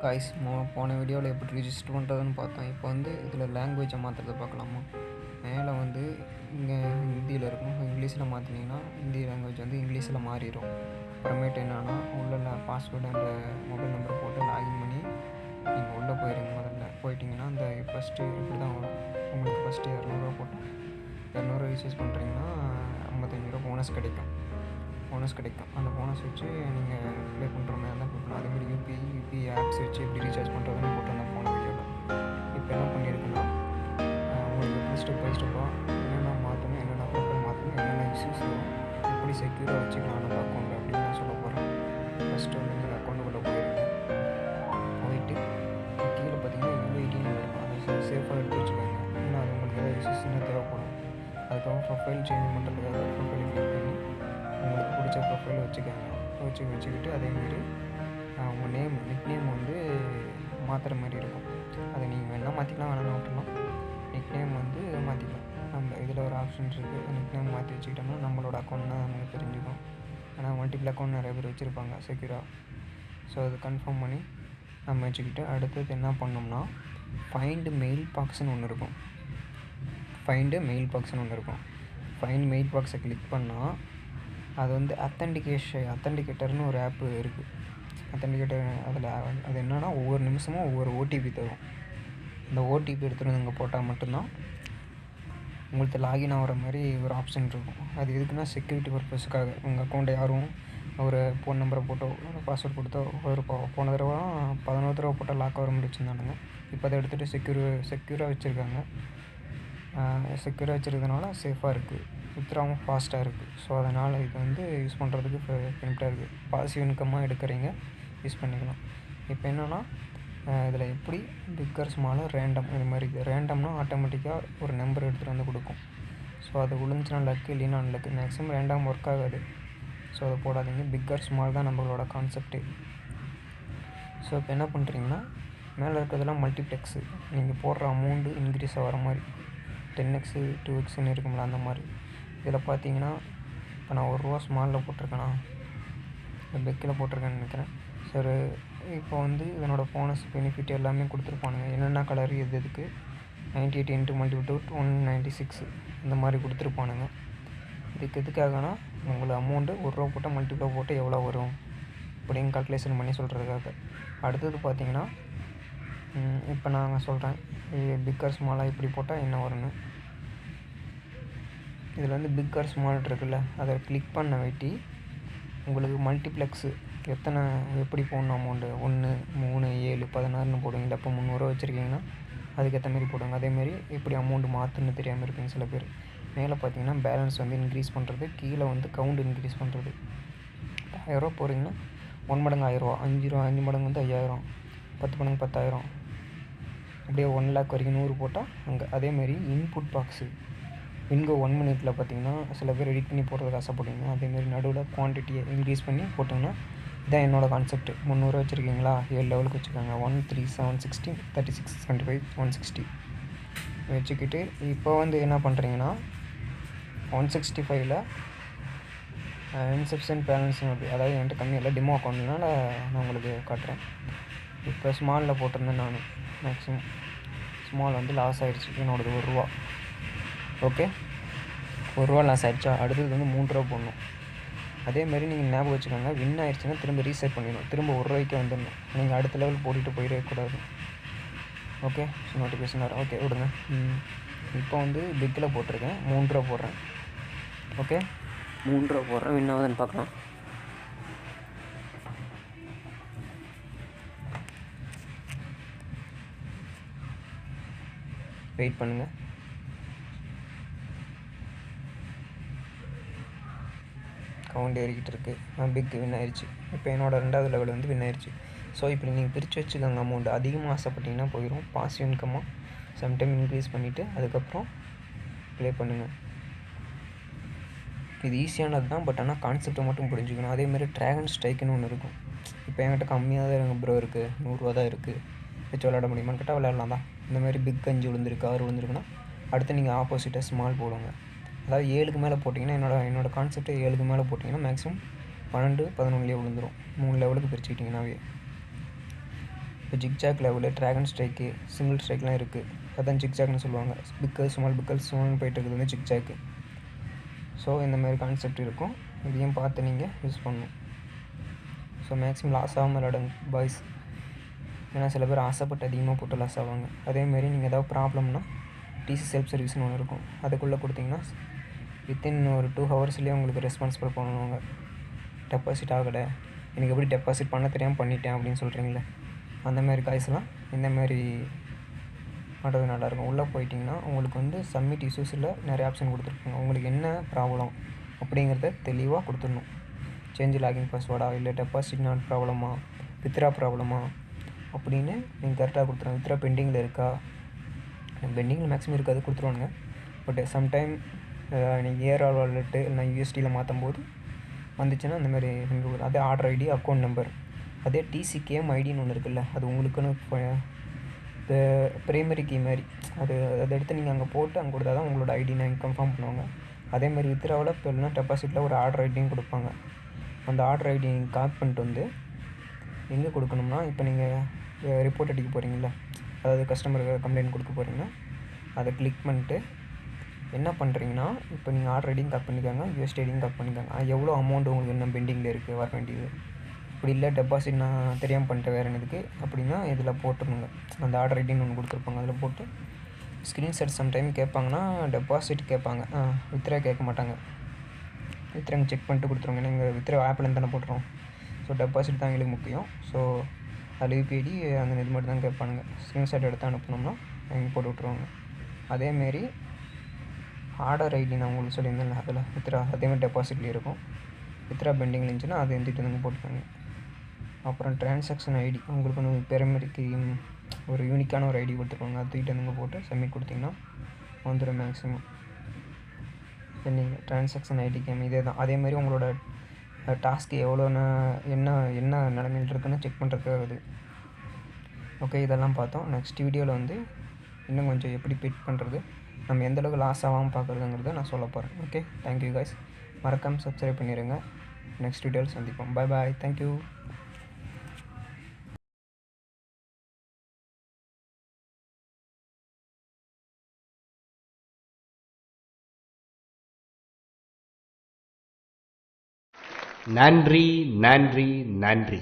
Guys போன வீடியோவில் எப்படி ரிஜிஸ்டர் பண்ணுறதுன்னு பார்த்தோம். இப்போ வந்து இதில் லாங்குவேஜை மாற்றுறதை பார்க்கலாமா. மேலே வந்து இங்கே ஹிந்தியில் இருக்கும், இங்கிலீஷில் மாற்றினீங்கன்னா ஹிந்தி லாங்குவேஜ் வந்து இங்கிலீஷில் மாறிடும். அப்புறமேட்டு என்னென்னா உள்ள பாஸ்வேர்டு அந்த மொபைல் நம்பரை போட்டு லாகின் பண்ணி நீங்கள் உள்ளே போயிடுங்க. முதல்ல போயிட்டிங்கன்னா அந்த ஃபஸ்ட்டு இப்படி தான் வரும். உங்களுக்கு ஃபஸ்ட்டு 200 போட்டு 200 ரிசீவ் பண்ணுறீங்கன்னா 55 போனஸ் கிடைக்கும். அந்த போனஸ் வச்சு நீங்கள் ப்ளே பண்ணுற மாதிரி தான் கொடுக்கணும். அதேமாதிரி யூபி ஆப்ஸ் வச்சு எப்படி ரீசார்ஜ் பண்ணுறதுன்னு போட்டிருந்தேன் போன வீடியோவில். இப்போ என்ன பண்ணியிருக்குன்னா உங்களுக்கு எப்படி ஸ்டெப் பை ஸ்டெப்பாக என்னென்ன மாற்றணும், என்னென்ன ப்ரொஃபைல் மாற்றணும், என்னென்ன இஷ்யூஸ் வரும், எப்படி செக்யூராக வச்சுக்கலாம் நம்ம அக்கௌண்ட் அப்படின்னு நான் சொல்ல போகிறேன். ஃபஸ்ட்டு வந்து நீங்கள் அக்கௌண்ட்டுக்குள்ளே போயிட்டு கீழே பார்த்தீங்கன்னா யூஐடின்னு இருக்கும். அதை சேஃபாக எடுத்து வச்சுக்கோங்க. ஏன்னா அது உங்களுக்கு ஏதாவது இஷ்யூஸ்ன்னு தேவைப்படும். அதுக்கப்புறம் ப்ரொஃபைல் சேஞ்ச் பண்ணுறதுக்காக ப்ரொஃபைல் கிளிக் பண்ணி உங்களுக்கு பிடிச்ச ப்ரொஃபைல் வச்சுக்கிட்டு அதேமாரி உங்கள் நிக் நேம் வந்து மாற்றுற மாதிரி இருக்கும். அதை நீங்கள் வேணால் மாற்றிக்கலாம், வேணாலும் விட்டுலாம். நிக் நேம் வந்து மாற்றிக்கலாம். நம்ம இதில் ஒரு ஆப்ஷன் இருக்குது. நிக் நேம் மாற்றி வச்சுக்கிட்டோம்னா நம்மளோட அக்கௌண்ட்னா நமக்கு தெரிஞ்சுக்கும். ஆனால் மல்டிபிள் அக்கௌண்ட் நிறைய பேர் வச்சுருப்பாங்க செக்யூராக. ஸோ அது கன்ஃபார்ம் பண்ணி நம்ம வச்சுக்கிட்டு அடுத்தது என்ன பண்ணோம்னா ஃபைண்ட் மெயில் பாக்ஸ்னு ஒன்று இருக்கும். ஃபைண்ட் மெயில் பாக்ஸை கிளிக் பண்ணால் அது வந்து அத்தன்டிகேட்டர்னு ஒரு ஆப்பு இருக்குது. அதில் அது என்னென்னா ஒவ்வொரு நிமிஷமும் ஒவ்வொரு ஓடிபி தரும். அந்த ஓடிபி எடுத்துகிட்டு இங்கே போட்டால் மட்டும்தான் உங்களுக்கு லாகின் ஆகிற மாதிரி ஒரு ஆப்ஷன் இருக்கும். அது எதுக்குன்னா செக்யூரிட்டி பர்பஸுக்காக. உங்கள் அக்கௌண்ட்டை யாரும் ஒரு ஃபோன் நம்பரை போட்டோ ஒரு பாஸ்வேர்ட் கொடுத்தோ போன தடவை 11 தடவை போட்டால் லாக் ஆகிற மாதிரி வச்சுருந்தானுங்க. இப்போ அதை எடுத்துகிட்டு செக்யூராக வச்சுருக்காங்க. செக்யூராக வச்சுருக்கனால சேஃபாக இருக்குது, வித்ராவும் ஃபாஸ்ட்டாக இருக்குது. ஸோ அதனால் இது வந்து யூஸ் பண்ணுறதுக்கு பெனிஃபிட்டாக இருக்குது. பாசிவ் இன்கம்மாக எடுக்கிறீங்க, யூஸ் பண்ணிக்கலாம். இப்போ என்னென்னா இதில் எப்படி பிக்கர் ஸ்மாலு ரேண்டம் இது மாதிரி இருக்குது. ரேண்டம்னா ஆட்டோமேட்டிக்காக ஒரு நம்பர் எடுத்துகிட்டு வந்து கொடுக்கும். ஸோ அது விழுந்துச்சுன்னா லக்கு, இல்லைன்னா அன்லக்கு. மேக்ஸிமம் ரேண்டம் ஒர்க் ஆகாது. ஸோ அதை போடாதீங்க. பிக்கர் ஸ்மால் தான் நம்மளோட கான்செப்ட்டு. ஸோ இப்போ என்ன பண்ணுறீங்கன்னா மேலே இருக்கிறதெல்லாம் மல்டிப்ளெக்ஸு. நீங்கள் போடுற அமௌண்ட்டு இன்க்ரீஸ் ஆகிற மாதிரி 10x 2xன்னு இருக்கும்ல அந்த மாதிரி. இதில் பார்த்தீங்கன்னா இப்போ நான் ₹1 ஸ்மாலில் போட்டிருக்கேன்னா பெக்கில் போட்டிருக்கேன்னு நினைக்கிறேன். சரி, இப்போ வந்து இதனோட போனஸ் பெனிஃபிட் எல்லாமே கொடுத்துருப்பானுங்க. என்னென்ன கலர் எதுக்கு 98 × மல்டிபிள் 196 இந்த மாதிரி கொடுத்துருப்பானுங்க. இதுக்கு எதுக்காகனா உங்களுக்கு அமௌண்ட்டு ₹1 போட்டால் மல்டிபிள் போட்டு எவ்வளோ வரும் அப்படின்னு கால்குலேஷன் பண்ணி சொல்கிறதுக்காக. அடுத்தது பார்த்தீங்கன்னா இப்போ நாங்கள் சொல்கிறேன் பிக்கர் ஸ்மாலாக இப்படி போட்டால் என்ன வரும்னு. இதில் வந்து பிக்கர் ஸ்மால் இருக்குல்ல, அதை கிளிக் பண்ண வெட்டி உங்களுக்கு மல்டிப்ளெக்ஸு எப்படி போடணும் அமௌண்ட்டு 1 3 7 16ன்னு போடுவீங்களா. இப்போ 300 வச்சுருக்கீங்கன்னா அதுக்கேற்ற மாரி போடுங்க. அதேமாரி எப்படி அமௌண்ட்டு மாற்றுன்னு தெரியாமல் இருக்குங்க சில பேர். மேலே பார்த்தீங்கன்னா பேலன்ஸ் வந்து இன்க்ரீஸ் பண்ணுறது, கீழே வந்து கவுண்ட் இன்க்ரீஸ் பண்ணுறது. 1000 போகிறீங்கன்னா 1 மடங்கு 1000, 5 மடங்கு வந்து 5000, 10 மடங்கு 10,000, அப்படியே 1 லேக் வரைக்கும் 100 போட்டால் அங்கே. அதேமாரி இன்புட் பாக்ஸு வின்கோ 1 மினிட்டில் பார்த்தீங்கன்னா சில பேர் எடிட் பண்ணி போடுறதுக்கு ஆசைப்படுவீங்க. அதேமாரி நடுவில் குவான்டிட்டியை இன்க்ரீஸ் பண்ணி போட்டிங்கன்னா இதான் என்னோடய கான்செப்ட். 300 வச்சுருக்கீங்களா 7 லெவலுக்கு வச்சுக்கோங்க. 1 3 7 16 36 25 160 வச்சுக்கிட்டு இப்போ வந்து என்ன பண்ணுறீங்கன்னா 165ல் இன்செப்ஷன் பேலன்ஸ்னு இருக்குது. அதாவது என்கிட்ட கம்மியாக டெமோ அக்கௌண்ட்னால நான் உங்களுக்கு காட்டுறேன். இப்போ ஸ்மாலில் போட்டிருந்தேன் நான். மேக்ஸிமம் ஸ்மால் வந்து லாஸ் ஆகிடுச்சு என்னோடது ₹1. ஓகே, ₹1 லாஸ் ஆகிடுச்சா. அடுத்தது வந்து ₹3 போடணும். அதேமாரி நீங்கள் ஞாபகம் வச்சுக்கோங்க, வின் ஆகிடுச்சுன்னா திரும்ப ரீசெட் பண்ணிடணும். திரும்ப ₹1 வந்துடணும். நீங்கள் அடுத்த லெவல் போட்டுட்டு போயிடக்கூடாது. ஓகே, நோட்டிஃபிகேஷன் வரும். ஓகே விடுங்க. இப்போ வந்து பிக்கில் போட்டிருக்கேன், ₹3 போடுறேன். ஓகே, ₹3 போடுறேன். வின் ஆகுதுன்னு பார்க்கலாம். வெயிட் பண்ணுங்கள். கவுண்ட் ஏறிக்கிட்டு இருக்குது. பிக் வின் ஆயிடுச்சு. இப்போ என்னோடய 2வது லெவல் வந்து வின் ஆயிடுச்சு. ஸோ இப்படி நீங்கள் பிரித்து வச்சுக்கோங்க. அமௌண்ட் அதிகமாக ஆசைப்பட்டிங்கன்னா போயிடும். பாசிவ் இன்கமாக சம்டைம் இன்க்ரீஸ் பண்ணிவிட்டு அதுக்கப்புறம் ப்ளே பண்ணுங்கள். இது ஈஸியானது தான், பட் ஆனால் கான்செப்டை மட்டும் புரிஞ்சுக்கணும். அதேமாதிரி ட்ராகன் ஸ்ட்ரைக்குன்னு ஒன்று இருக்கும். இப்போ என்கிட்ட கம்மியாக தான் எனக்கு ப்ரோ இருக்குது, ₹100 தான் இருக்குது, வச்சு விளையாட முடியுமான்னு கேட்டால் விளையாடலாம் தான். இந்தமாதிரி பிக் 5 விழுந்திருக்கு 6 விழுந்திருக்குன்னா அடுத்து நீங்கள் ஆப்போசிட்டாக ஸ்மால் போடுங்க. அதாவது 7க்கு மேலே போட்டிங்கன்னா என்னோடய கான்செப்டே 7க்கு மேலே போட்டிங்கன்னா மேக்ஸிமம் 12 11லேயே விழுந்துடும். 3 லெவலுக்கு பிரிச்சுக்கிட்டிங்கன்னாவே இப்போ zigzag level, dragon strike, single ஸ்ட்ரைக்லாம் இருக்குது. அதான் ஜிக்ஜாக்னு சொல்லுவாங்க. பிக்கல் ஸ்மால் போயிட்டு இருக்குது வந்து ஜிக்ஜாக்கு. ஸோ இந்த மாதிரி கான்செப்ட் இருக்கும். இதையும் பார்த்து நீங்கள் யூஸ் பண்ணணும். ஸோ மேக்ஸிமம் லாஸ் ஆகாமல் விளையாடுங்க பாய்ஸ். ஏன்னா சில பேர் ஆசைப்பட்டு அதிகமாக போட்டு லாஸ் ஆவாங்க. அதேமாரி நீங்கள் ஏதாவது ப்ராப்ளம்னா டிசி செல்ஃப் சர்வீஸ்னு ஒன்று இருக்கும். அதுக்குள்ளே கொடுத்தீங்கன்னா வித்தின் ஒரு 2 ஹவர்ஸ்லேயே உங்களுக்கு ரெஸ்பான்சிபிள் பண்ணுவாங்க. டெபாசிட் ஆகலை, எனக்கு எப்படி டெபாசிட் பண்ண தெரியாமல் பண்ணிட்டேன் அப்படின்னு சொல்கிறீங்களே, அந்தமாரி காய்ஸ்லாம் இந்தமாரி பண்ணுறது நல்லாயிருக்கும். உள்ளே போயிட்டிங்கன்னா உங்களுக்கு வந்து சப்மிட் இஷ்யூஸில் நிறைய ஆப்ஷன் கொடுத்துருப்பாங்க. உங்களுக்கு என்ன ப்ராப்ளம் அப்படிங்கிறத தெளிவாக கொடுத்துடணும். சேஞ்ச் லாகின் பாஸ்வேர்டா, இல்லை டெபாசிட் நாட் ப்ராப்ளமா, வித்ரா ப்ராப்ளமா அப்படின்னு நீங்கள் கரெக்டாக கொடுத்துருங்க. வித்ரா பெண்டிங்கில் இருக்கா, பெண்டிங்கில் மேக்ஸிமம் இருக்காது, கொடுத்துருவாங்க. பட் சம்டைம் நீங்கள் ஏஆர் வாலெட்டு இல்லை யூஎஸ்டியில் மாற்றும் போது வந்துச்சுன்னா அந்தமாதிரி அதே ஆர்டர் ஐடி, அக்கௌண்ட் நம்பர், அதே டிசிகேஎம் ஐடின்னு ஒன்று இருக்குல்ல, அது உங்களுக்குன்னு இப்போ ப்ரைமரி கீ மாதிரி அதை எடுத்து நீங்கள் அங்கே போட்டு அங்கே கொடுத்தா தான் உங்களோட ஐடி நான் கன்ஃபார்ம் பண்ணுவாங்க. அதேமாதிரி வித்ராவில் இப்போ இல்லைனா டெபாசிட்டில் ஒரு ஆர்டர் ஐடியும் கொடுப்பாங்க. அந்த ஆர்டர் ஐடி நீங்கள் காப்பி பண்ணிட்டு வந்து எங்கே கொடுக்கணும்னா, இப்போ நீங்கள் ரிப்போர்ட் அடிக்க போகிறீங்களா, அதாவது கஸ்டமருக்கு கம்ப்ளைண்ட் கொடுக்க போகிறீங்கன்னா அதை கிளிக் பண்ணிட்டு என்ன பண்ணுறீங்கன்னா, இப்போ நீங்கள் ஆர்டர் ஐடியும் காப்பி பண்ணிக்காங்க, யூஎஸ்டி ஐடியும் காப்பி பண்ணிக்காங்க. எவ்வளோ அமௌண்ட் உங்களுக்கு இன்னும் பெண்டிங்கில் இருக்குது வர வேண்டியது. அப்படி இல்லை டெபாசிட் நான் தெரியாமல் பண்ணிட்டேன் வேறு என்னதுக்கு அப்படின்னா இதில் போட்டுருங்க. அந்த ஆர்டர் ஐடின்னு ஒன்று கொடுத்துருப்பாங்க, அதில் போட்டு ஸ்க்ரீன்ஷாட் சம்டைம் கேட்பாங்கன்னா டெபாசிட் கேட்பாங்க, வித்ரா கேட்க மாட்டாங்க. வித்ராங்க செக் பண்ணிட்டு கொடுத்துருவாங்க. நீங்கள் வித்ரா ஆப்லேருந்து தானே போட்டுருவோம். ஸோ டெபாசிட் தான் எங்களுக்கு முக்கியம். ஸோ அதில் யூபிஐடி அந்த இது மட்டும் தான் கேட்பானுங்க. ஸ்க்ரீன்ஷாட் எடுத்து அனுப்பினோம்னா அவங்க போட்டு விட்ருவாங்க. அதேமாரி ஆர்டர் ஐடி நான் உங்களுக்கு சொல்லியிருந்தேன் அதில் வித்ரா அதேமாதிரி டெபாசிட்லேயும் இருக்கும். வித்ரா பெண்டிங்கில் இருந்துச்சுன்னா அதை எழுதிட்டு வந்து போட்டுக்கோங்க. அப்புறம் ட்ரான்சாக்ஷன் ஐடி உங்களுக்கு ஒன்று பெருமரிக்கு ஒரு யூனிக்கான ஒரு ஐடி கொடுத்துருப்பாங்க, அது தூக்கிட்டு வந்து போட்டு சப்மிட் கொடுத்திங்கன்னா வந்துடும் மேக்ஸிமம். இப்போ நீங்கள் ட்ரான்சாக்ஷன் ஐடி கேம் இதே தான். அதேமாதிரி உங்களோட டாஸ்க்கு எவ்வளோன்னு என்ன நிலைமையில் இருக்குன்னு செக் பண்ணுறதுக்காக அது. ஓகே, இதெல்லாம் பார்த்தோம். நெக்ஸ்ட் வீடியோவில் வந்து இன்னும் கொஞ்சம் எப்படி பிட் பண்ணுறது, நம்ம எந்தளவுக்கு லாஸ் ஆகாமல் பார்க்குறதுங்கிறத நான் சொல்ல போகிறேன். Okay, thank you guys. மறக்காமல் சப்ஸ்கிரைப் பண்ணிடுங்க. நெக்ஸ்ட் வீடியோவில் சந்திப்போம். Bye bye, thank you. நன்றி நன்றி நன்றி.